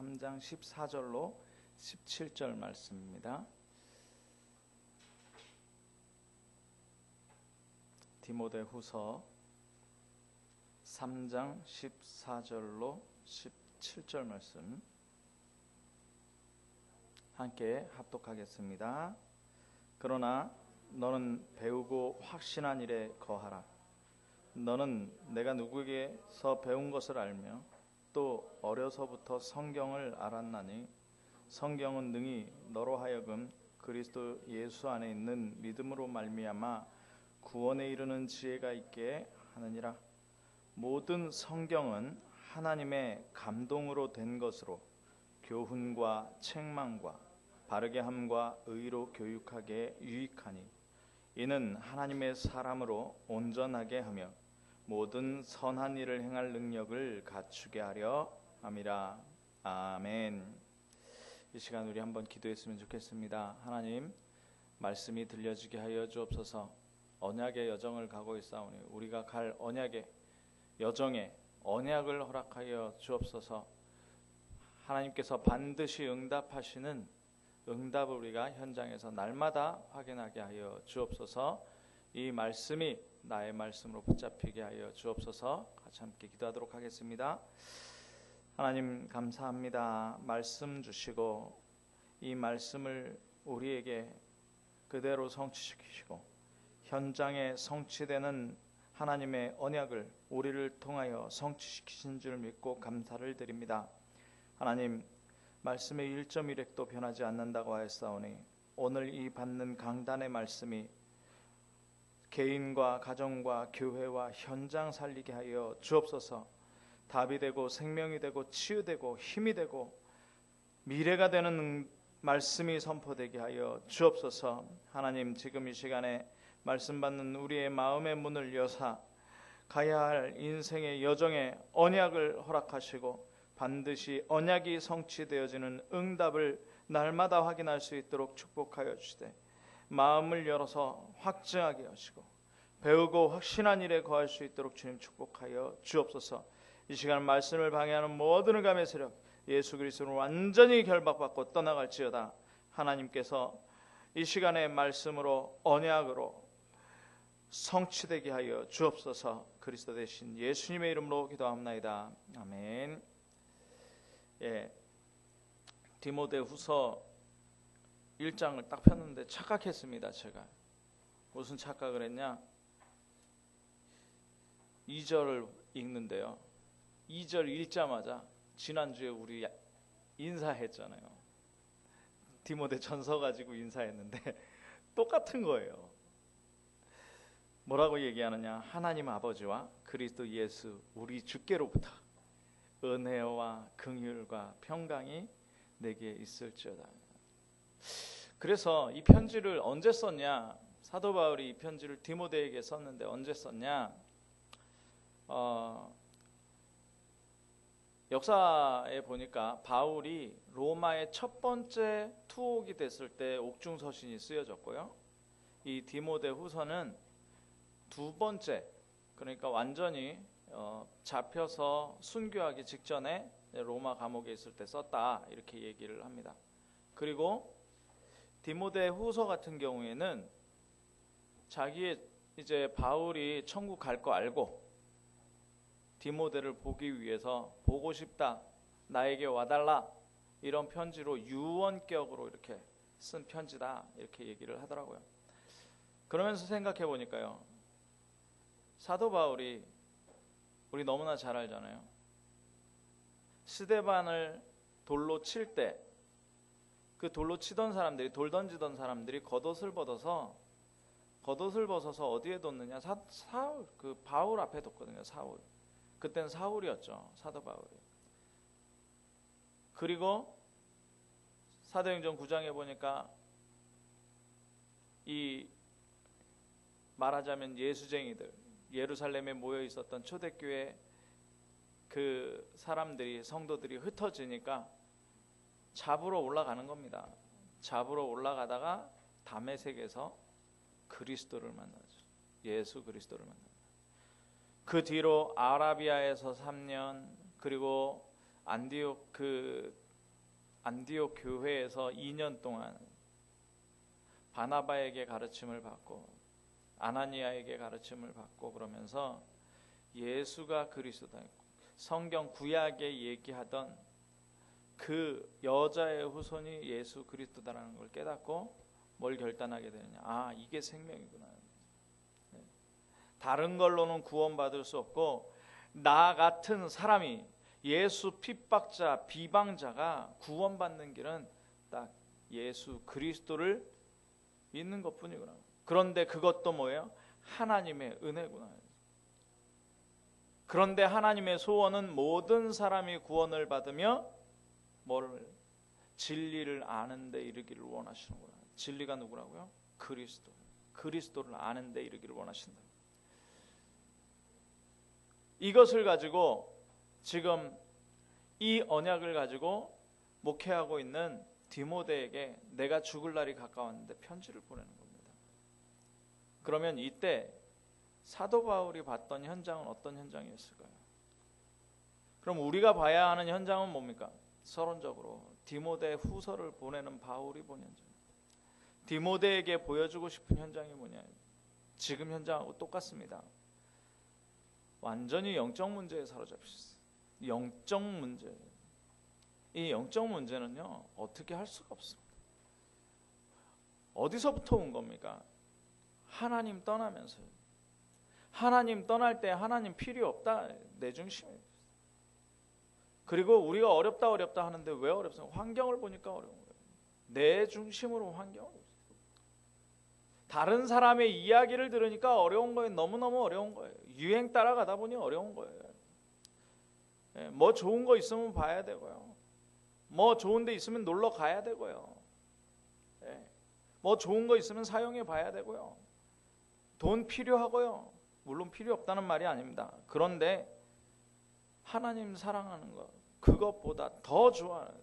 3장 14절로 17절 말씀입니다. 디모데후서 3장 14절로 17절 말씀 함께 합독하겠습니다. 그러나 너는 배우고 확신한 일에 거하라. 너는 내가 누구에게서 배운 것을 알며 또 어려서부터 성경을 알았나니 성경은 능히 너로 하여금 그리스도 예수 안에 있는 믿음으로 말미암아 구원에 이르는 지혜가 있게 하느니라. 모든 성경은 하나님의 감동으로 된 것으로 교훈과 책망과 바르게 함과 의로 교육하게 유익하니 이는 하나님의 사람으로 온전하게 하며 모든 선한 일을 행할 능력을 갖추게 하려 함이라. 아멘. 이 시간 우리 한번 기도했으면 좋겠습니다. 하나님, 말씀이 들려지게 하여 주옵소서. 언약의 여정을 가고 있사오니 우리가 갈 언약의 여정에 언약을 허락하여 주옵소서. 하나님께서 반드시 응답하시는 응답을 우리가 현장에서 날마다 확인하게 하여 주옵소서. 이 말씀이 나의 말씀으로 붙잡히게 하여 주옵소서. 같이 함께 기도하도록 하겠습니다. 하나님 감사합니다. 말씀 주시고 이 말씀을 우리에게 그대로 성취시키시고 현장에 성취되는 하나님의 언약을 우리를 통하여 성취시키신 줄 믿고 감사를 드립니다. 하나님, 말씀의 1.1획도 변하지 않는다고 하였사오니 오늘 이 받는 강단의 말씀이 개인과 가정과 교회와 현장 살리게 하여 주옵소서. 답이 되고 생명이 되고 치유되고 힘이 되고 미래가 되는 말씀이 선포되게 하여 주옵소서. 하나님, 지금 이 시간에 말씀 받는 우리의 마음의 문을 여사 가야 할 인생의 여정에 언약을 허락하시고 반드시 언약이 성취되어지는 응답을 날마다 확인할 수 있도록 축복하여 주시되 마음을 열어서 확증하게 하시고 배우고 확신한 일에 거할 수 있도록 주님 축복하여 주옵소서. 이 시간 말씀을 방해하는 모든 흑암의 세력 예수 그리스도로 완전히 결박받고 떠나갈지어다. 하나님께서 이 시간의 말씀으로 언약으로 성취되게 하여 주옵소서. 그리스도 대신 예수님의 이름으로 기도합나이다. 아멘. 디모데후서 1장을 딱 폈는데 착각했습니다. 제가 무슨 착각을 했냐, 2절을 읽는데요, 2절 읽자마자 지난주에 우리 인사했잖아요. 디모데 전서 가지고 인사했는데 똑같은 거예요. 뭐라고 얘기하느냐, 하나님 아버지와 그리스도 예수 우리 주께로부터 은혜와 긍휼과 평강이 내게 있을지어다. 그래서 이 편지를 언제 썼냐, 사도 바울이 이 편지를 디모데에게 썼는데 언제 썼냐, 역사에 보니까 바울이 로마의 첫 번째 투옥이 됐을 때 옥중서신이 쓰여졌고요, 이 디모데 후서는 두 번째, 그러니까 완전히 잡혀서 순교하기 직전에 로마 감옥에 있을 때 썼다, 이렇게 얘기를 합니다. 그리고 디모데 후서 같은 경우에는 자기의 이제 바울이 천국 갈 거 알고 디모데를 보기 위해서 보고 싶다, 나에게 와달라, 이런 편지로 유언격으로 이렇게 쓴 편지다, 이렇게 얘기를 하더라고요. 그러면서 생각해 보니까요, 사도 바울이 우리 너무나 잘 알잖아요. 스데반을 돌로 칠 때 그 돌로 치던 사람들이, 돌 던지던 사람들이 겉옷을 벗어서 어디에 뒀느냐, 사울, 그 바울 앞에 뒀거든요. 사울. 그때는 사울이었죠, 사도 바울이. 그리고 사도행전 9장에 보니까 이 말하자면 예수쟁이들, 예루살렘에 모여 있었던 초대교회 그 사람들이, 성도들이 흩어지니까 잡으러 올라가는 겁니다. 잡으러 올라가다가 다메섹에서 그리스도를 만나죠. 예수 그리스도를 만납니다. 그 뒤로 아라비아에서 3년, 그리고 안디옥 그 안디옥 교회에서 2년 동안 바나바에게 가르침을 받고 아나니아에게 가르침을 받고 그러면서 예수가 그리스도다, 성경 구약에 얘기하던 그 여자의 후손이 예수 그리스도다라는 걸 깨닫고 뭘 결단하게 되느냐, 아, 이게 생명이구나. 다른 걸로는 구원받을 수 없고 나 같은 사람이, 예수 핍박자 비방자가 구원받는 길은 딱 예수 그리스도를 믿는 것뿐이구나. 그런데 그것도 뭐예요? 하나님의 은혜구나. 그런데 하나님의 소원은 모든 사람이 구원을 받으며 뭐를? 진리를 아는 데 이르기를 원하시는구나. 진리가 누구라고요? 그리스도. 그리스도를 아는 데 이르기를 원하신다. 이것을 가지고 지금 이 언약을 가지고 목회하고 있는 디모데에게 내가 죽을 날이 가까웠는데 편지를 보내는 겁니다. 그러면 이때 사도 바울이 봤던 현장은 어떤 현장이었을까요? 그럼 우리가 봐야 하는 현장은 뭡니까? 서론적으로 디모데 후서를 보내는 바울이 본 현장. 디모데에게 보여주고 싶은 현장이 뭐냐? 지금 현장하고 똑같습니다. 완전히 영적 문제에 사로잡혔어요. 영적 문제. 이 영적 문제는요, 어떻게 할 수가 없습니다. 어디서부터 온 겁니까? 하나님 떠나면서요. 하나님 떠날 때 하나님 필요 없다, 내 중심이에요. 그리고 우리가 어렵다 하는데 왜 어렵습니까? 환경을 보니까 어려운 거예요. 내 중심으로 환경을. 다른 사람의 이야기를 들으니까 어려운 거예요. 너무너무 어려운 거예요. 유행 따라가다 보니 어려운 거예요. 뭐 좋은 거 있으면 봐야 되고요. 뭐 좋은 데 있으면 놀러 가야 되고요. 뭐 좋은 거 있으면 사용해 봐야 되고요. 돈 필요하고요. 물론 필요 없다는 말이 아닙니다. 그런데 하나님 사랑하는 것, 그것보다 더 좋아하는.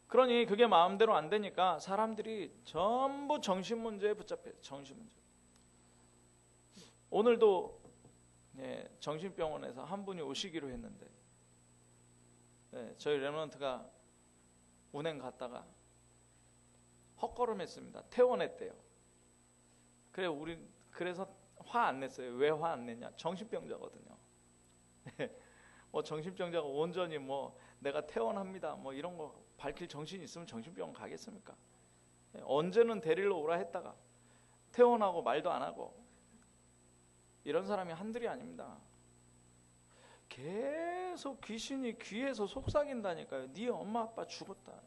그러니 그게 마음대로 안 되니까 사람들이 전부 정신 문제에 붙잡혀요. 정신 문제. 오늘도 정신병원에서 한 분이 오시기로 했는데 저희 렘넌트가 운행 갔다가 헛걸음했습니다. 퇴원했대요. 그래서 화 안 냈어요. 왜 화 안 냈냐? 정신병자거든요. 뭐 정신병자가 온전히 뭐 내가 퇴원합니다, 뭐 이런 거 밝힐 정신이 있으면 정신병원 가겠습니까? 언제는 데리러 오라 했다가 퇴원하고 말도 안 하고, 이런 사람이 한둘이 아닙니다. 계속 귀신이 귀에서 속삭인다니까요. 네 엄마 아빠 죽었다.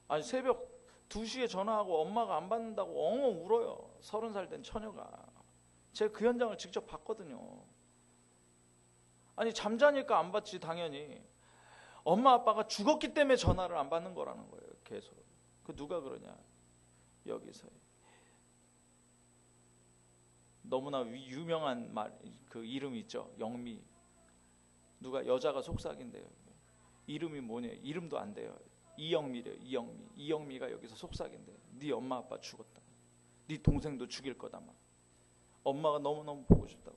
아니 새벽 2시에 전화하고 엄마가 안 받는다고 엉엉 울어요. 30살 된 처녀가. 제가 그 현장을 직접 봤거든요. 아니 잠자니까 안 받지 당연히. 엄마 아빠가 죽었기 때문에 전화를 안 받는 거라는 거예요. 계속. 그 누가 그러냐? 여기서 너무나 유명한 그 이름 있죠. 영미. 누가 여자가 속삭인대요. 이름이 뭐냐? 이름도 안 돼요. 이영미래요. 이영미. 이영미가 여기서 속삭인대요. 네 엄마 아빠 죽었다. 네 동생도 죽일 거다 막. 엄마가 너무너무 보고 싶다고.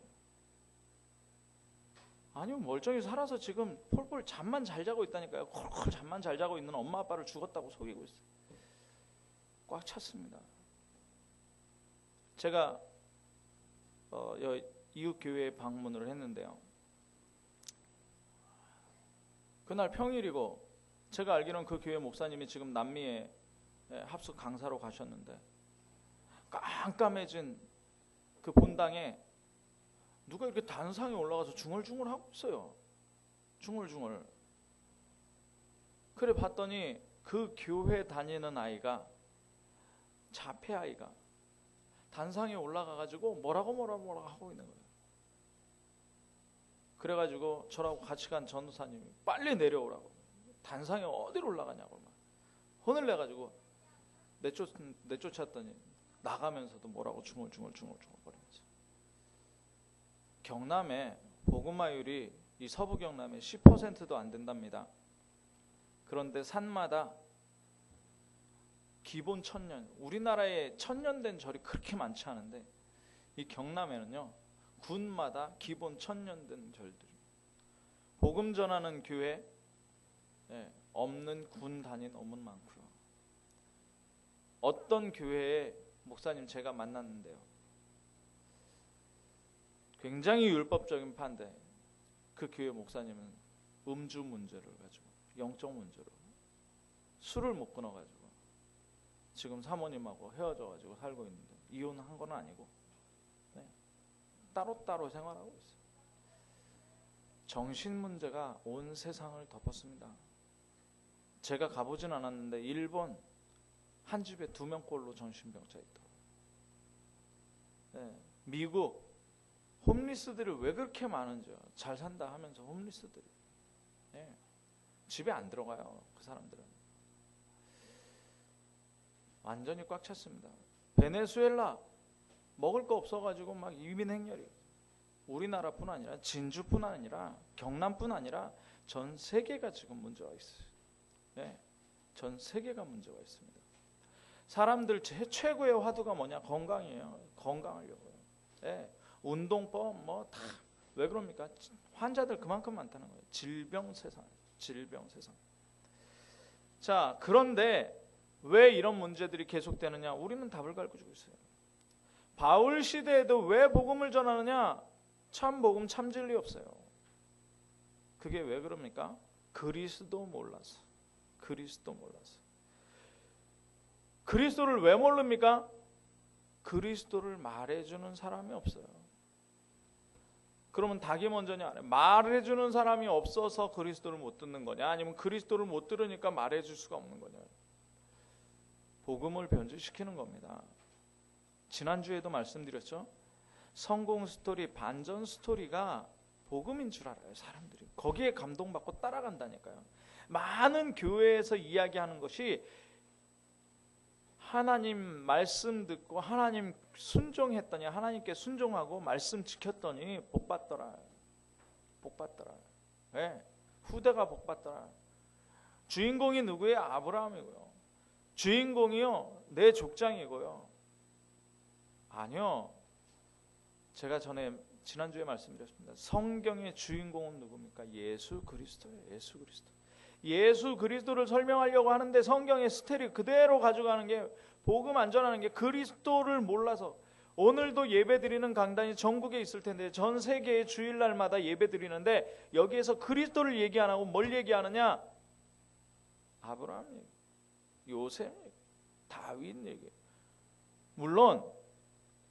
아니요, 멀쩡히 살아서 지금 폴폴 잠만 잘 자고 있다니까요. 콜콜 잠만 잘 자고 있는 엄마 아빠를 죽었다고 속이고 있어요. 꽉 찼습니다. 제가 이웃 교회에 방문을 했는데요. 그날 평일이고 제가 알기로는 그 교회 목사님이 지금 남미에 합숙 강사로 가셨는데, 깜깜해진 그 본당에 누가 이렇게 단상에 올라가서 중얼중얼 하고 있어요. 중얼중얼. 그래 봤더니 그 교회 다니는 아이가, 자폐 아이가 단상에 올라가가지고 뭐라고 하고 있는 거예요. 그래가지고 저라고 같이 간 전도사님이 빨리 내려오라고. 단상에 어디로 올라가냐고 막 혼을 내가지고 내쫓았더니 나가면서도 뭐라고 중얼중얼 거리면서. 경남에 복음화율이 이 서부 경남에 10%도 안 된답니다. 그런데 산마다 기본 천년, 우리나라에 천년된 절이 그렇게 많지 않은데 이 경남에는요 군마다 기본 천년된 절들. 복음 전하는 교회 없는 군단이 너무 많고요. 어떤 교회에 목사님 제가 만났는데요, 굉장히 율법적인 판데 그 교회 목사님은 음주 문제를 가지고 영적 문제로 술을 못 끊어가지고 지금 사모님하고 헤어져가지고 살고 있는데, 이혼한 건 아니고 따로따로 생활하고 있어요. 정신 문제가 온 세상을 덮었습니다. 제가 가보진 않았는데 일본 한 집에 2명꼴로 정신병자 있더라고요. 미국 홈리스들이 왜 그렇게 많은지요. 잘 산다 하면서 홈리스들이 집에 안 들어가요. 그 사람들은 완전히 꽉 찼습니다. 베네수엘라 먹을 거 없어가지고 막 이민 행렬이, 우리나라뿐 아니라 진주뿐 아니라 경남뿐 아니라 전 세계가 지금 문제가 있어요. 전 세계가 문제가 있습니다. 사람들 최고의 화두가 뭐냐? 건강이에요. 건강하려고요. 운동법 뭐 다 왜 그럽니까? 환자들 그만큼 많다는 거예요. 질병 세상. 자, 그런데 왜 이런 문제들이 계속되느냐? 우리는 답을 가르쳐주고 있어요. 바울 시대에도 왜 복음을 전하느냐? 참 복음, 참 진리 없어요. 그게 왜 그럽니까? 그리스도 몰라서. 그리스도를 왜 모릅니까? 그리스도를 말해주는 사람이 없어요. 그러면 닭이 먼저냐? 말해주는 사람이 없어서 그리스도를 못 듣는 거냐? 아니면 그리스도를 못 들으니까 말해줄 수가 없는 거냐? 복음을 변질시키는 겁니다. 지난주에도 말씀드렸죠. 성공 스토리, 반전 스토리가 복음인 줄 알아요. 사람들이 거기에 감동받고 따라간다니까요. 많은 교회에서 이야기하는 것이 하나님 말씀 듣고 하나님 순종했더니, 하나님께 순종하고 말씀 지켰더니 복받더라. 후대가 복받더라. 주인공이 누구예요? 아브라함이고요. 주인공이요, 내 족장이고요. 아니요, 제가 지난주에 말씀드렸습니다. 성경의 주인공은 누굽니까? 예수 그리스도예요. 예수 그리스도를 설명하려고 하는데 성경의 스토리 그대로 가져가는 게, 복음 안 전하는 게 그리스도를 몰라서. 오늘도 예배드리는 강단이 전국에 있을 텐데, 전 세계의 주일날마다 예배드리는데 여기에서 그리스도를 얘기 안 하고 뭘 얘기하느냐? 아브라함 얘기, 요셉 얘기, 다윗 얘기. 물론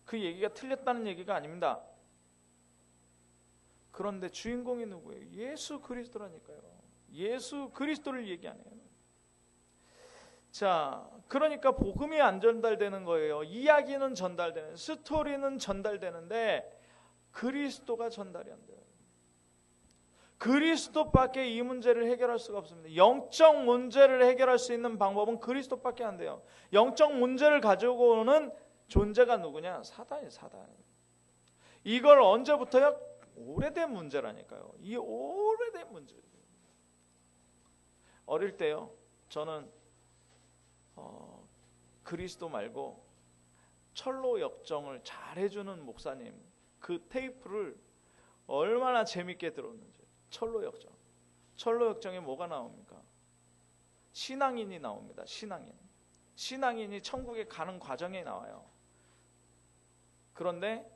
그 얘기가 틀렸다는 얘기가 아닙니다. 그런데 주인공이 누구예요? 예수 그리스도라니까요. 예수 그리스도를 얘기 안 해요. 자, 그러니까 복음이 안 전달되는 거예요. 이야기는 전달되는, 스토리는 전달되는데 그리스도가 전달이 안 돼요. 그리스도밖에 이 문제를 해결할 수가 없습니다. 영적 문제를 해결할 수 있는 방법은 그리스도밖에 안 돼요. 영적 문제를 가지고 오는 존재가 누구냐? 사단이에요. 사단. 이걸 언제부터요? 오래된 문제라니까요. 이 오래된 문제. 어릴 때요, 저는 그리스도 말고 철로 역정을 잘 해주는 목사님 그 테이프를 얼마나 재밌게 들었는지. 철로 역정에 뭐가 나옵니까? 신앙인이 나옵니다. 신앙인이 천국에 가는 과정에 나와요. 그런데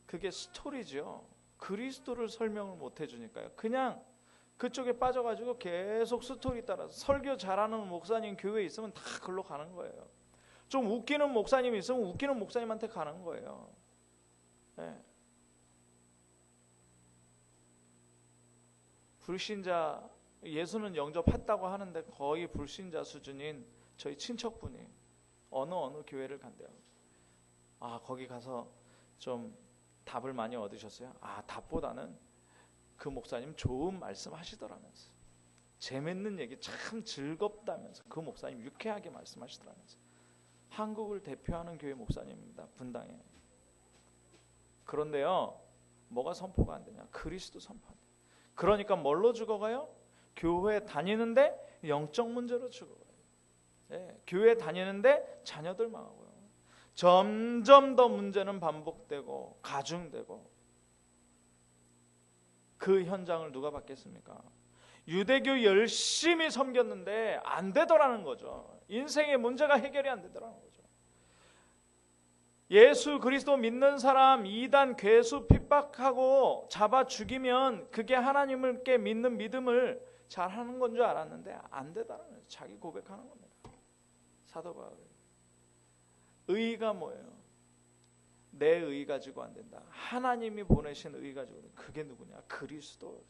그게 스토리죠. 그리스도를 설명을 못 해주니까요. 그냥 그쪽에 빠져가지고 계속 스토리 따라서, 설교 잘하는 목사님 교회에 있으면 다 글로 가는 거예요. 좀 웃기는 목사님이 있으면 웃기는 목사님한테 가는 거예요. 불신자, 예수는 영접했다고 하는데 거의 불신자 수준인 저희 친척분이 어느 교회를 간대요. 아, 거기 가서 좀 답을 많이 얻으셨어요? 아, 답보다는 그 목사님 좋은 말씀 하시더라면서, 재밌는 얘기 참 즐겁다면서, 그 목사님 유쾌하게 말씀하시더라면서. 한국을 대표하는 교회 목사님입니다. 분당에. 그런데요, 뭐가 선포가 안 되냐? 그리스도 선포. 그러니까 뭘로 죽어가요? 교회 다니는데 영적 문제로 죽어가요. 교회 다니는데 자녀들 망하고요. 점점 더 문제는 반복되고 가중되고. 그 현장을 누가 받겠습니까? 유대교 열심히 섬겼는데 안 되더라는 거죠. 인생의 문제가 해결이 안 되더라는 거죠. 예수 그리스도 믿는 사람 이단 괴수 핍박하고 잡아 죽이면 그게 하나님께 믿는 믿음을 잘하는 건 줄 알았는데 안 되더라는 거예요. 자기 고백하는 겁니다. 사도 바울. 의가 뭐예요? 내 의 가지고 안 된다. 하나님이 보내신 의 가지고. 그게 누구냐? 그리스도.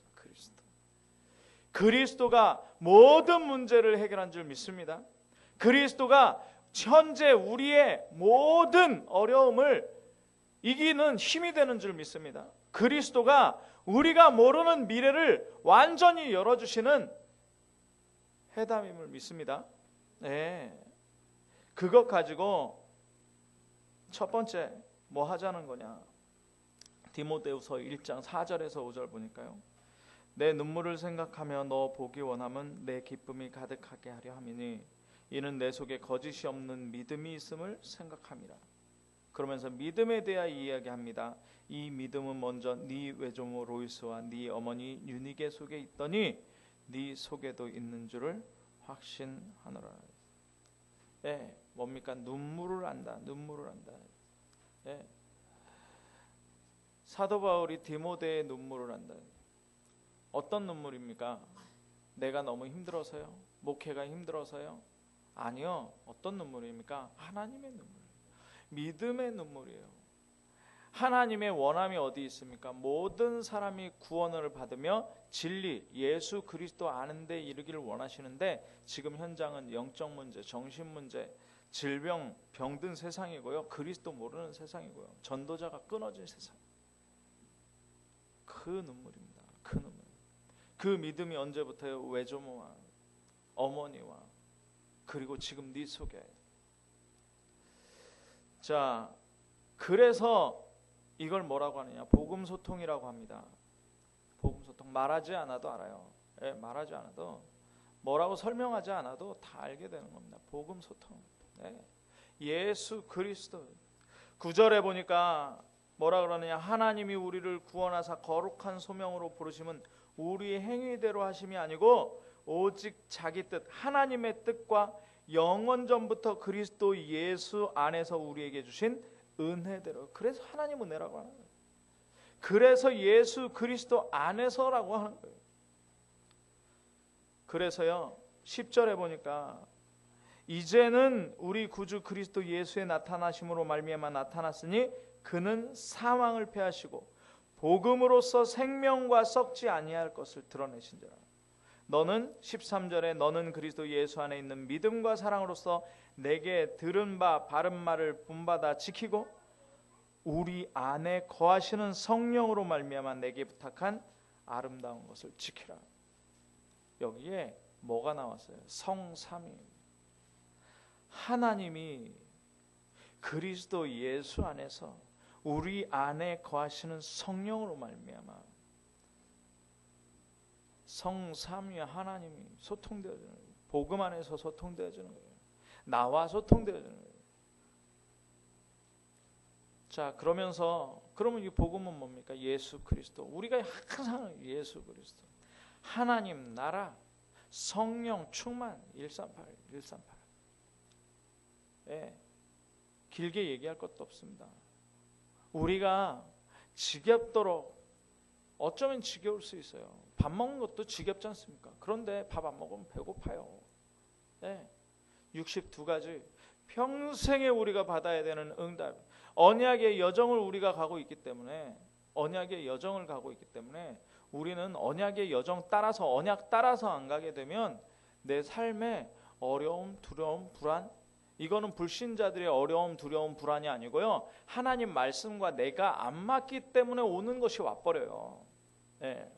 그리스도가 모든 문제를 해결한 줄 믿습니다. 그리스도가 현재 우리의 모든 어려움을 이기는 힘이 되는 줄 믿습니다. 그리스도가 우리가 모르는 미래를 완전히 열어주시는 해답임을 믿습니다. 네. 그것 가지고 첫 번째 뭐 하자는 거냐? 디모데후서 1장 4절에서 5절 보니까요. 내 눈물을 생각하며 너 보기 원함은 내 기쁨이 가득하게 하려 함이니 이는 내 속에 거짓이 없는 믿음이 있음을 생각함이라. 그러면서 믿음에 대하여 이야기합니다. 이 믿음은 먼저 네 외조모 로이스와 네 어머니 유니게 속에 있더니 네 속에도 있는 줄을 확신하노라. 예, 뭡니까? 눈물을 안다. 예. 사도 바울이 디모데의 눈물을 안다. 어떤 눈물입니까? 내가 너무 힘들어서요? 목회가 힘들어서요? 아니요. 어떤 눈물입니까? 하나님의 눈물. 믿음의 눈물이에요. 하나님의 원함이 어디 있습니까? 모든 사람이 구원을 받으며 진리, 예수 그리스도 아는 데 이르기를 원하시는데 지금 현장은 영적 문제, 정신 문제, 질병, 병든 세상이고요. 그리스도 모르는 세상이고요. 전도자가 끊어진 세상. 그 눈물입니다. 그 눈물. 그 믿음이 언제부터요? 외조모와 어머니와 그리고 지금 네 속에. 자, 그래서 이걸 뭐라고 하느냐? 복음 소통이라고 합니다. 복음 소통. 말하지 않아도 알아요. 예, 말하지 않아도 뭐라고 설명하지 않아도 다 알게 되는 겁니다. 복음 소통. 예. 예수 그리스도. 9절에 보니까 뭐라 그러느냐? 하나님이 우리를 구원하사 거룩한 소명으로 부르심은 우리의 행위대로 하심이 아니고 오직 자기 뜻, 하나님의 뜻과 영원 전부터 그리스도 예수 안에서 우리에게 주신 은혜대로. 그래서 하나님 은혜라고 하는 거예요. 그래서 예수 그리스도 안에서라고 하는 거예요. 그래서요 10절에 보니까 이제는 우리 구주 그리스도 예수의 나타나심으로 말미암아 나타났으니 그는 사망을 패하시고 복음으로써 생명과 썩지 아니할 것을 드러내신지라. 너는 13절에 너는 그리스도 예수 안에 있는 믿음과 사랑으로서 내게 들은 바 바른 말을 본받아 지키고 우리 안에 거하시는 성령으로 말미암아 내게 부탁한 아름다운 것을 지키라. 여기에 뭐가 나왔어요? 성삼위. 하나님이 그리스도 예수 안에서 우리 안에 거하시는 성령으로 말미암아 성삼위 하나님이 소통되어지는 거예요. 복음 안에서 소통되어지는 거예요. 나와 소통되어지는 거예요. 자, 그러면 이 복음은 뭡니까? 예수 그리스도. 우리가 항상 예수 그리스도. 하나님 나라, 성령 충만 138. 예, 길게 얘기할 것도 없습니다. 우리가 지겹도록 어쩌면 지겨울 수 있어요. 밥 먹는 것도 지겹지 않습니까? 그런데 밥 안 먹으면 배고파요. 네. 62가지 평생에 우리가 받아야 되는 응답, 언약의 여정을 우리가 가고 있기 때문에 우리는 언약의 여정 따라서 언약 따라서 안 가게 되면 내 삶에 어려움, 두려움, 불안, 이거는 불신자들의 어려움, 두려움, 불안이 아니고요. 하나님 말씀과 내가 안 맞기 때문에 오는 것이 와버려요. 네.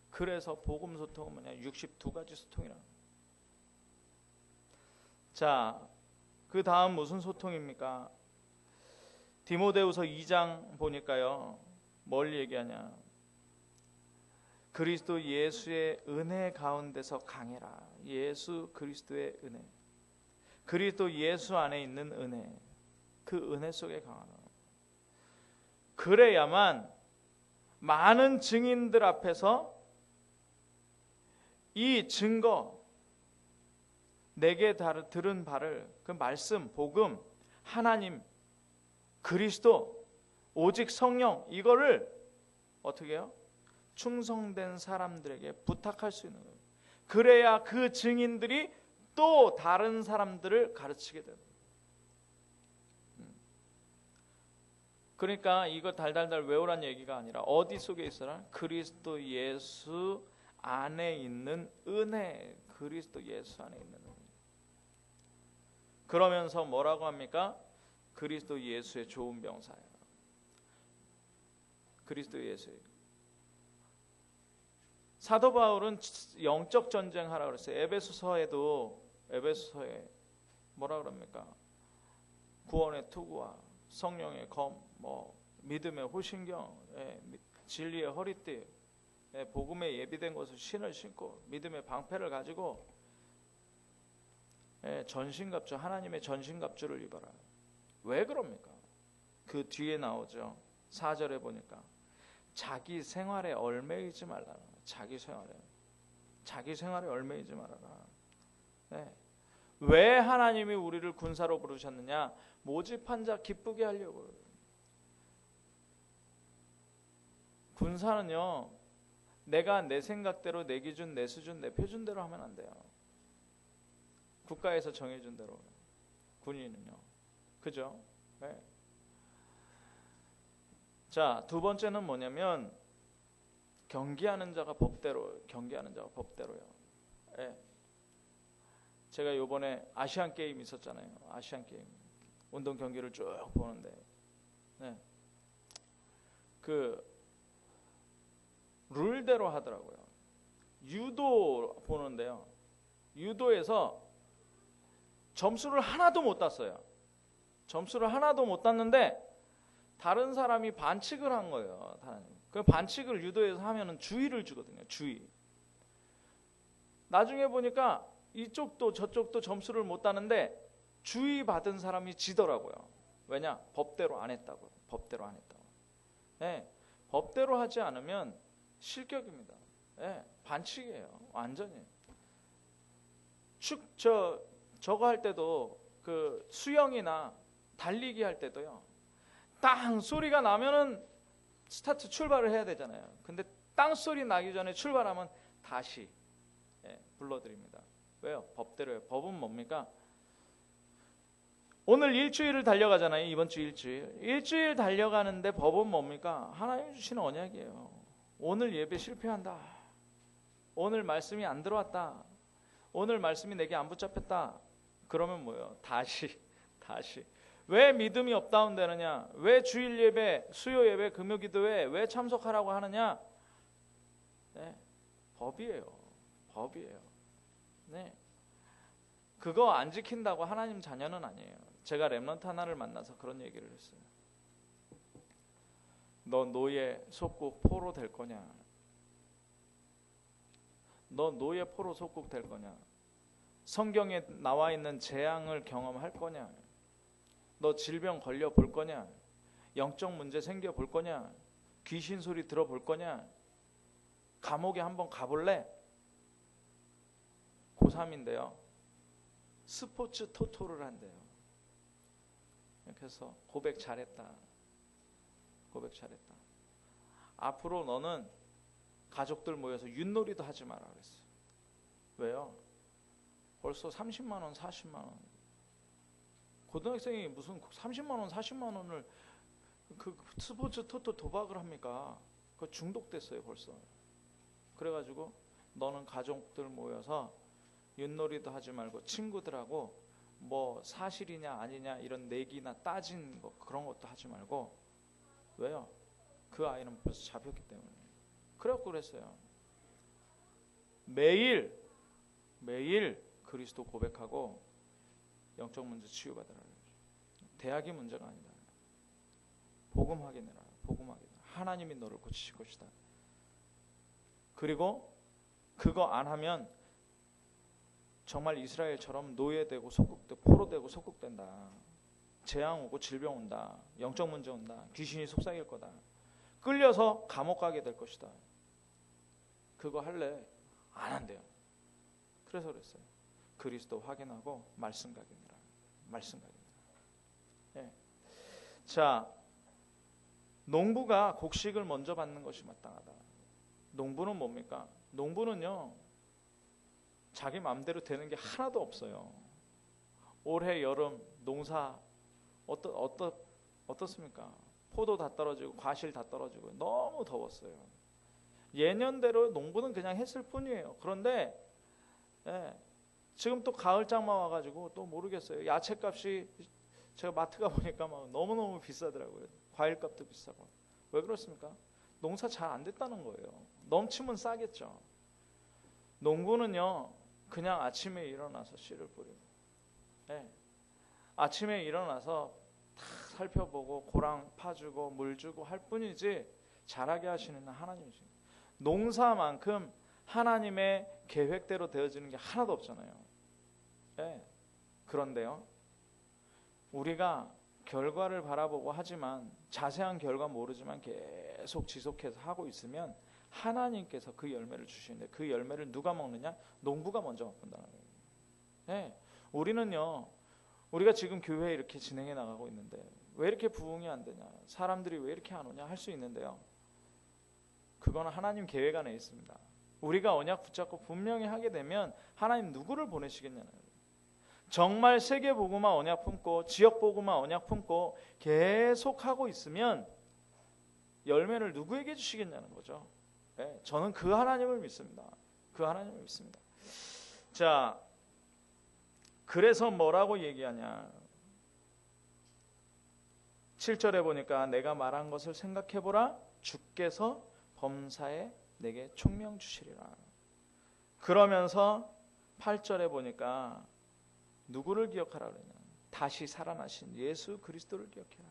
그래서 복음 소통은 뭐냐? 62가지 소통이라는. 자, 그 다음 무슨 소통입니까? 디모데후서 2장 보니까요. 뭘 얘기하냐? 그리스도 예수의 은혜 가운데서 강해라. 예수 그리스도의 은혜. 그리스도 예수 안에 있는 은혜. 그 은혜 속에 강하다. 그래야만 많은 증인들 앞에서 이 증거, 내게 들은 바를, 그 말씀, 복음, 하나님, 그리스도, 오직 성령, 이거를 어떻게 해요? 충성된 사람들에게 부탁할 수 있는 거예요. 그래야 그 증인들이 또 다른 사람들을 가르치게 돼요. 그러니까 이거 달달달 외우란 얘기가 아니라 어디 속에 있어라? 그리스도 예수 안에 있는 은혜, 그리스도 예수 안에 있는 은혜. 그러면서 뭐라고 합니까? 그리스도 예수의 좋은 병사예요. 그리스도 예수예요. 사도 바울은 영적 전쟁하라 그랬어요. 에베소서에 뭐라 그럽니까? 구원의 투구와 성령의 검, 믿음의 호신경, 진리의 허리띠, 복음에 예비된 것을 신을 신고 믿음의 방패를 가지고 전신갑주, 하나님의 전신갑주를 입어라. 왜 그럽니까? 그 뒤에 나오죠. 4절에 보니까 자기 생활에 얽매이지 말라. 자기 생활에 얽매이지 말아라. 왜 하나님이 우리를 군사로 부르셨느냐? 모집한 자 기쁘게 하려고. 군사는요, 내가 내 생각대로, 내 기준, 내 수준, 내 표준대로 하면 안 돼요. 국가에서 정해준 대로. 군인은요, 그죠? 네. 자, 두 번째는 뭐냐면 경기하는 자가 법대로요. 네. 제가 요번에 아시안 게임 있었잖아요. 아시안 게임 운동 경기를 쭉 보는데, 그 룰대로 하더라고요. 유도 보는데요. 유도에서 점수를 하나도 못 땄어요. 점수를 하나도 못 땄는데 다른 사람이 반칙을 한 거예요. 그 반칙을 유도에서 하면은 주의를 주거든요. 주의. 나중에 보니까 이쪽도 저쪽도 점수를 못 따는데 주의 받은 사람이 지더라고요. 왜냐? 법대로 안 했다고. 법대로 안 했다고. 법대로 하지 않으면 실격입니다. 반칙이에요. 완전히. 저거 할 때도 그 수영이나 달리기 할 때도요. 땅 소리가 나면은 스타트 출발을 해야 되잖아요. 근데 땅 소리 나기 전에 출발하면 다시 불러드립니다. 왜요? 법대로요. 법은 뭡니까? 오늘 일주일을 달려가잖아요. 이번 주 일주일 달려가는데 법은 뭡니까? 하나님 주시는 언약이에요. 오늘 예배 실패한다. 오늘 말씀이 안 들어왔다. 오늘 말씀이 내게 안 붙잡혔다. 그러면 뭐예요? 다시. 왜 믿음이 업다운되느냐? 왜 주일 예배, 수요 예배, 금요 기도회 왜 참석하라고 하느냐? 법이에요. 그거 안 지킨다고 하나님 자녀는 아니에요. 제가 렘넌트 하나를 만나서 그런 얘기를 했어요. 너 노예 속국 포로 될 거냐? 너 노예 포로 속국 될 거냐? 성경에 나와 있는 재앙을 경험할 거냐? 너 질병 걸려 볼 거냐? 영적 문제 생겨 볼 거냐? 귀신 소리 들어 볼 거냐? 감옥에 한번 가볼래? 고3인데요. 스포츠 토토를 한대요. 그래서 고백 잘했다. 앞으로 너는 가족들 모여서 윷놀이도 하지 마라 그랬어요. 왜요? 벌써 30만 원, 40만 원. 고등학생이 무슨 30만 원, 40만 원을 그 스포츠 토토 도박을 합니까? 그거 중독됐어요 벌써. 그래가지고 너는 가족들 모여서 윷놀이도 하지 말고 친구들하고 뭐 사실이냐 아니냐 이런 내기나 따진 거 그런 것도 하지 말고. 왜요? 그 아이는 벌써 잡혔기 때문에. 그래갖고 그랬어요. 매일 그리스도 고백하고 영적 문제 치유받으라. 대학이 문제가 아니다. 복음 확인해라. 하나님이 너를 고치실 것이다. 그리고 그거 안 하면 정말 이스라엘처럼 노예되고 속국되고 포로되고 속국된다. 재앙 오고 질병 온다. 영적 문제 온다. 귀신이 속삭일 거다. 끌려서 감옥 가게 될 것이다. 그거 할래? 안 한대요. 그래서 그랬어요. 그리스도 확인하고 말씀 각인이라. 말씀 각인. 예. 자, 농부가 곡식을 먼저 받는 것이 마땅하다. 농부는 뭡니까? 농부는요, 자기 마음대로 되는 게 하나도 없어요. 올해 여름 농사 어떻습니까? 포도 다 떨어지고 과실 다 떨어지고 너무 더웠어요. 예년대로 농부는 그냥 했을 뿐이에요. 그런데 지금 또 가을 장마 와가지고 또 모르겠어요. 야채값이 제가 마트 가 보니까 막 너무너무 비싸더라고요. 과일값도 비싸고. 왜 그렇습니까? 농사 잘 안 됐다는 거예요. 넘치면 싸겠죠. 농부는요, 그냥 아침에 일어나서 씨를 뿌리고, 아침에 일어나서 다 살펴보고 고랑 파주고 물 주고 할 뿐이지 잘하게 하시는 하나님이십니다. 농사만큼 하나님의 계획대로 되어지는 게 하나도 없잖아요. 그런데요, 우리가 결과를 바라보고 하지만 자세한 결과 모르지만 계속 지속해서 하고 있으면 하나님께서 그 열매를 주시는데 그 열매를 누가 먹느냐? 농부가 먼저 맛본다는 거예요. 우리는요, 우리가 지금 교회 이렇게 진행해 나가고 있는데 왜 이렇게 부흥이 안 되냐? 사람들이 왜 이렇게 안 오냐? 할 수 있는데요, 그거는 하나님 계획 안에 있습니다. 우리가 언약 붙잡고 분명히 하게 되면 하나님 누구를 보내시겠냐는 거예요. 정말 세계복음화 언약 품고 지역복음화 언약 품고 계속 하고 있으면 열매를 누구에게 주시겠냐는 거죠. 저는 그 하나님을 믿습니다. 그 하나님을 믿습니다. 자, 그래서 뭐라고 얘기하냐? 7절에 보니까 내가 말한 것을 생각해보라. 주께서 범사에 내게 총명 주시리라. 그러면서 8절에 보니까 누구를 기억하라 그러냐? 다시 살아나신 예수 그리스도를 기억해라.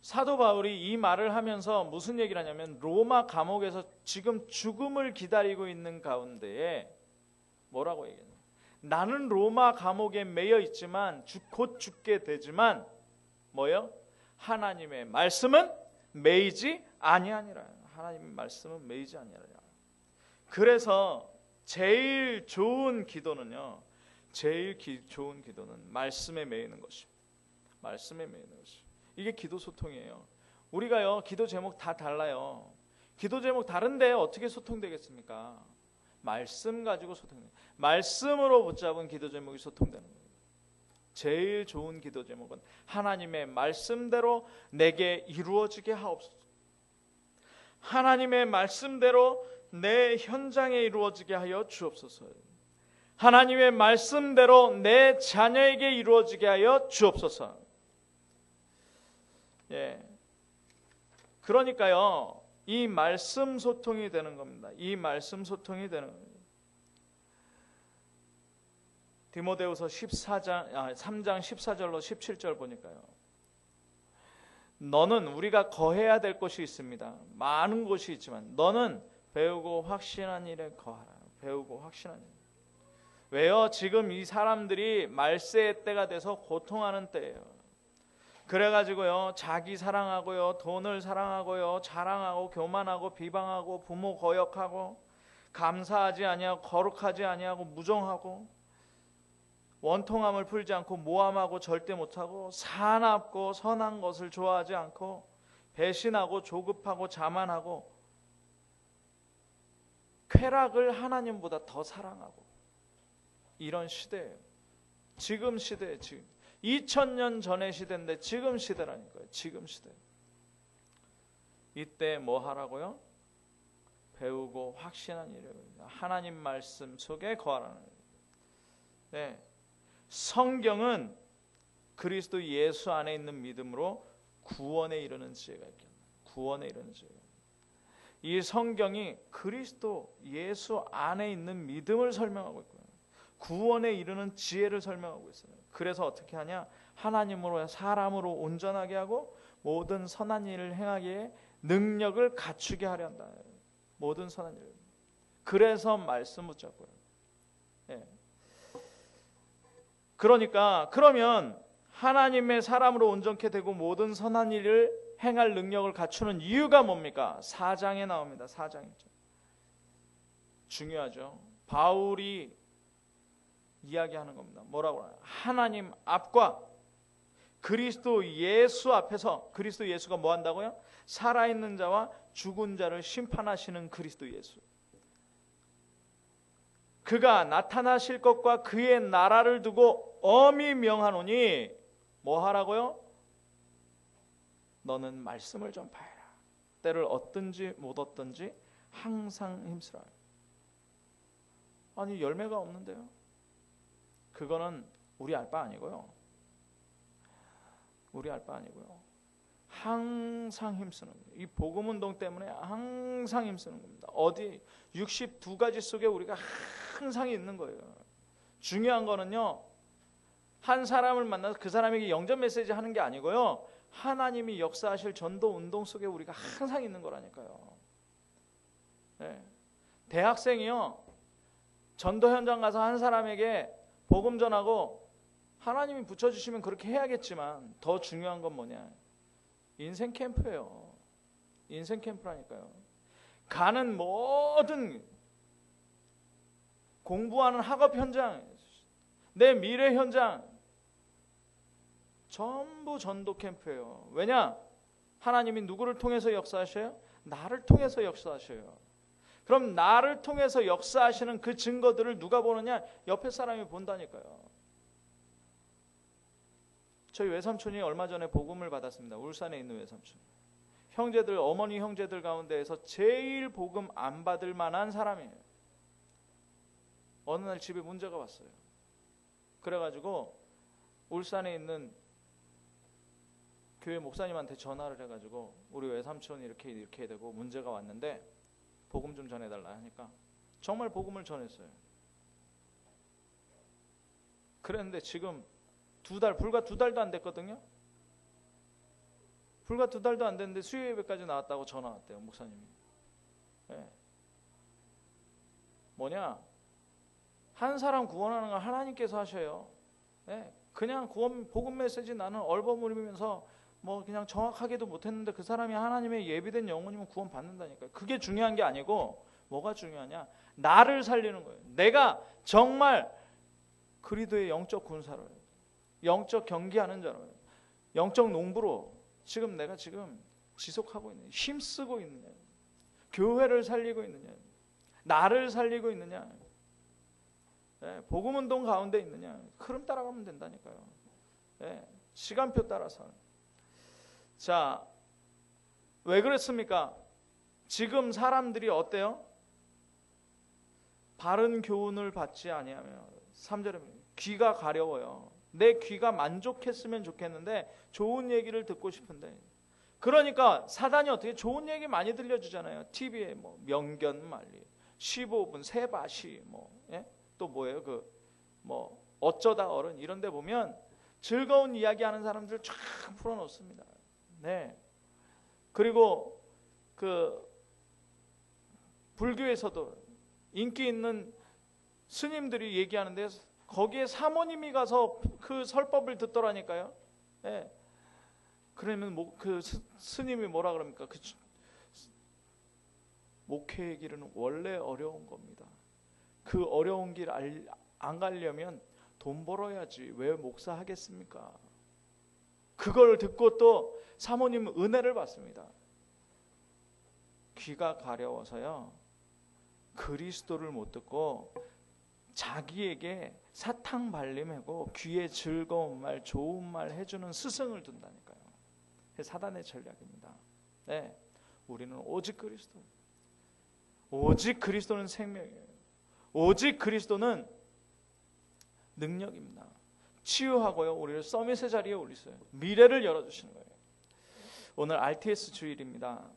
사도 바울이 이 말을 하면서 무슨 얘기를 하냐면 로마 감옥에서 지금 죽음을 기다리고 있는 가운데에 뭐라고 얘기했냐? 나는 로마 감옥에 매여 있지만 곧 죽게 되지만 뭐요? 하나님의 말씀은 매이지 아니하니라. 하나님의 말씀은 매이지 아니하니라. 그래서 제일 좋은 기도는요, 좋은 기도는 말씀에 매이는 것입니다. 말씀에 매이는 것이. 이게 기도 소통이에요. 우리가요, 기도 제목 다 달라요. 기도 제목 다른데 어떻게 소통되겠습니까? 말씀 가지고 소통돼요. 말씀으로 붙잡은 기도 제목이 소통되는 거예요. 제일 좋은 기도 제목은 하나님의 말씀대로 내게 이루어지게 하옵소서. 하나님의 말씀대로 내 현장에 이루어지게 하여 주옵소서. 하나님의 말씀대로 내 자녀에게 이루어지게 하여 주옵소서. 그러니까요, 이 말씀 소통이 되는 겁니다. 이 말씀 소통이 되는 겁니다. 디모데후서 3장 14절로 17절 보니까요, 너는 우리가 거해야 될 것이 있습니다. 많은 것이 있지만 너는 배우고 확신한 일에 거하라. 배우고 확신한 일. 왜요? 지금 이 사람들이 말세의 때가 돼서 고통하는 때예요. 그래가지고요, 자기 사랑하고요, 돈을 사랑하고요, 자랑하고 교만하고 비방하고 부모 거역하고 감사하지 아니하고 거룩하지 아니하고 무정하고 원통함을 풀지 않고 모함하고 절대 못하고 사납고 선한 것을 좋아하지 않고 배신하고 조급하고 자만하고 쾌락을 하나님보다 더 사랑하고 이런 시대예요. 지금 시대에 지금 2000년 전의 시대인데 지금 시대라니까요. 지금 시대. 이때 뭐 하라고요? 배우고 확신한 일이에요. 하나님 말씀 속에 거하라는 거예요. 성경은 그리스도 예수 안에 있는 믿음으로 구원에 이르는 지혜가 있겠네. 구원에 이르는 지혜가. 이 성경이 그리스도 예수 안에 있는 믿음을 설명하고 있고요. 구원에 이르는 지혜를 설명하고 있어요. 그래서 어떻게 하냐? 하나님으로 사람으로 온전하게 하고 모든 선한 일을 행하기에 능력을 갖추게 하려 한다. 모든 선한 일. 그래서 말씀 붙잡고요. 그러면 하나님의 사람으로 온전케 되고 모든 선한 일을 행할 능력을 갖추는 이유가 뭡니까? 4장에 나옵니다. 4장이죠. 중요하죠. 바울이 이야기하는 겁니다. 뭐라고 하나요? 하나님 앞과 그리스도 예수 앞에서, 그리스도 예수가 뭐 한다고요? 살아있는 자와 죽은 자를 심판하시는 그리스도 예수. 그가 나타나실 것과 그의 나라를 두고 엄히 명하노니 뭐 하라고요? 너는 말씀을 전파해라. 때를 얻든지 못 얻든지 항상 힘쓰라. 아니 열매가 없는데요. 그거는 우리 알 바 아니고요. 우리 알 바 아니고요. 항상 힘쓰는 거예요. 이 복음운동 때문에 항상 힘쓰는 겁니다. 어디 62가지 속에 우리가 항상 있는 거예요. 중요한 거는요, 한 사람을 만나서 그 사람에게 영접 메시지 하는 게 아니고요, 하나님이 역사하실 전도 운동 속에 우리가 항상 있는 거라니까요. 네. 대학생이요, 전도 현장 가서 한 사람에게 복음 전하고 하나님이 붙여주시면 그렇게 해야겠지만 더 중요한 건 뭐냐? 인생 캠프예요. 인생 캠프라니까요. 가는 모든 공부하는 학업 현장, 내 미래 현장 전부 전도 캠프예요. 왜냐? 하나님이 누구를 통해서 역사하셔요? 나를 통해서 역사하셔요. 그럼 나를 통해서 역사하시는 그 증거들을 누가 보느냐? 옆에 사람이 본다니까요. 저희 외삼촌이 얼마 전에 복음을 받았습니다. 울산에 있는 외삼촌. 형제들, 어머니 형제들 가운데에서 제일 복음 안 받을 만한 사람이에요. 어느 날 집에 문제가 왔어요. 그래가지고 울산에 있는 교회 목사님한테 전화를 해가지고 우리 외삼촌이 이렇게 되고 문제가 왔는데 복음 좀 전해달라 하니까 정말 복음을 전했어요. 그랬는데 지금 불과 두 달도 안 됐거든요. 불과 2달도 안 됐는데 수요예배까지 나왔다고 전화 왔대요, 목사님이. 네. 뭐냐? 한 사람 구원하는 건 하나님께서 하셔요. 네. 그냥 복음 메시지 나는 얼버무리면서 뭐 그냥 정확하게도 못했는데 그 사람이 하나님의 예비된 영혼이면 구원 받는다니까요. 그게 중요한 게 아니고 뭐가 중요하냐? 나를 살리는 거예요. 내가 정말 그리스도의 영적 군사로, 영적 경기하는 자로, 영적 농부로 내가 지속하고 있느냐, 힘쓰고 있느냐, 교회를 살리고 있느냐, 나를 살리고 있느냐, 네, 복음운동 가운데 있느냐, 흐름 따라가면 된다니까요. 네, 시간표 따라서. 자, 왜 그랬습니까? 지금 사람들이 어때요? 바른 교훈을 받지 아니하며 3절에 귀가 가려워요. 내 귀가 만족했으면 좋겠는데 좋은 얘기를 듣고 싶은데, 그러니까 사단이 어떻게 좋은 얘기 많이 들려주잖아요. TV에 뭐 명견말리, 15분 세바시, 또 뭐예요? 뭐 어쩌다 어른 이런데 보면 즐거운 이야기하는 사람들 쫙 풀어놓습니다. 네. 그리고 불교에서도 인기 있는 스님들이 얘기하는데 거기에 사모님이 가서 그 설법을 듣더라니까요. 네. 그러면 그 스님이 뭐라 그럽니까? 목회의 길은 원래 어려운 겁니다. 그 어려운 길 안 가려면 돈 벌어야지 왜 목사 하겠습니까? 그걸 듣고 또 사모님은 은혜를 받습니다. 귀가 가려워서요, 그리스도를 못 듣고 자기에게 사탕 발림하고 귀에 즐거운 말, 좋은 말 해주는 스승을 둔다니까요. 사단의 전략입니다. 네, 우리는 오직 그리스도, 오직 그리스도는 생명이에요. 오직 그리스도는 능력입니다. 치유하고요, 우리를 서밋의 자리에 올리세요. 미래를 열어주시는 거예요. 오늘 RTS 주일입니다.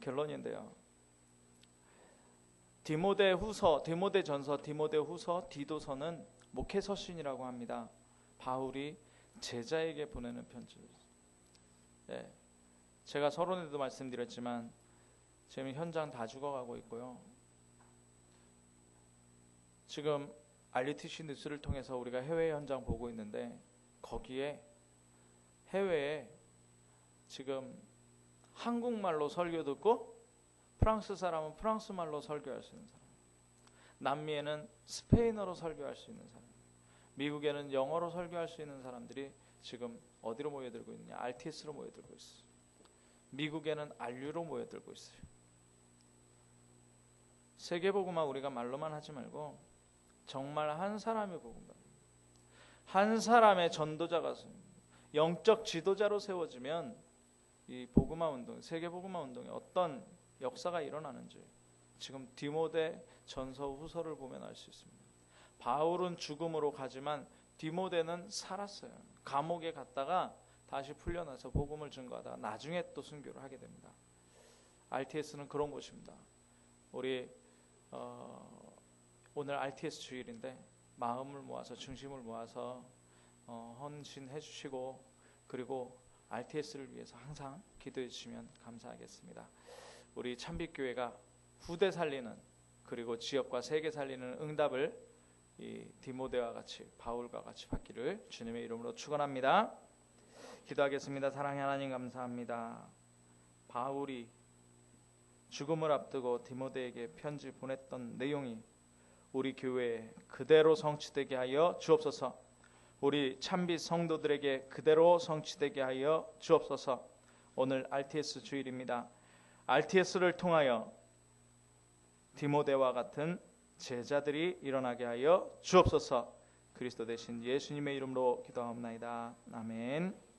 결론인데요, 디모데전서, 디모데후서, 디도서는 목회서신이라고 합니다. 바울이 제자에게 보내는 편지입니다. 네, 제가 서론에도 말씀드렸지만 지금 현장 다 죽어가고 있고요. 지금 RUTC 뉴스를 통해서 우리가 해외 현장 보고 있는데 거기에 해외에 지금 한국말로 설교 듣고 프랑스 사람은 프랑스 말로 설교할 수 있는 사람, 남미에는 스페인어로 설교할 수 있는 사람, 미국에는 영어로 설교할 수 있는 사람들이 지금 어디로 모여들고 있느냐? RTS로 모여들고 있어요. 미국에는 RU로 모여들고 있어요. 세계복음화 우리가 말로만 하지 말고 정말 한 사람의 복음화, 한 사람의 전도자가 영적 지도자로 세워지면 이 복음화 운동, 세계복음화 운동에 어떤 역사가 일어나는지 지금 디모데 전서 후서를 보면 알 수 있습니다. 바울은 죽음으로 가지만 디모데는 살았어요. 감옥에 갔다가 다시 풀려나서 복음을 증거하다가 나중에 또 순교를 하게 됩니다. RTS는 그런 곳입니다. 우리 오늘 RTS 주일인데 마음을 모아서 중심을 모아서 헌신해 주시고 그리고 RTS를 위해서 항상 기도해 주시면 감사하겠습니다. 우리 참빛교회가 후대 살리는 그리고 지역과 세계 살리는 응답을 이 디모데와 같이 바울과 같이 받기를 주님의 이름으로 축원합니다. 기도하겠습니다. 사랑의 하나님 감사합니다. 바울이 죽음을 앞두고 디모데에게 편지 보냈던 내용이 우리 교회에 그대로 성취되게 하여 주옵소서. 우리 참빛 성도들에게 그대로 성취되게 하여 주옵소서. 오늘 RTS 주일입니다. RTS를 통하여 디모데와 같은 제자들이 일어나게 하여 주옵소서. 그리스도 대신 예수님의 이름으로 기도하옵나이다. 아멘.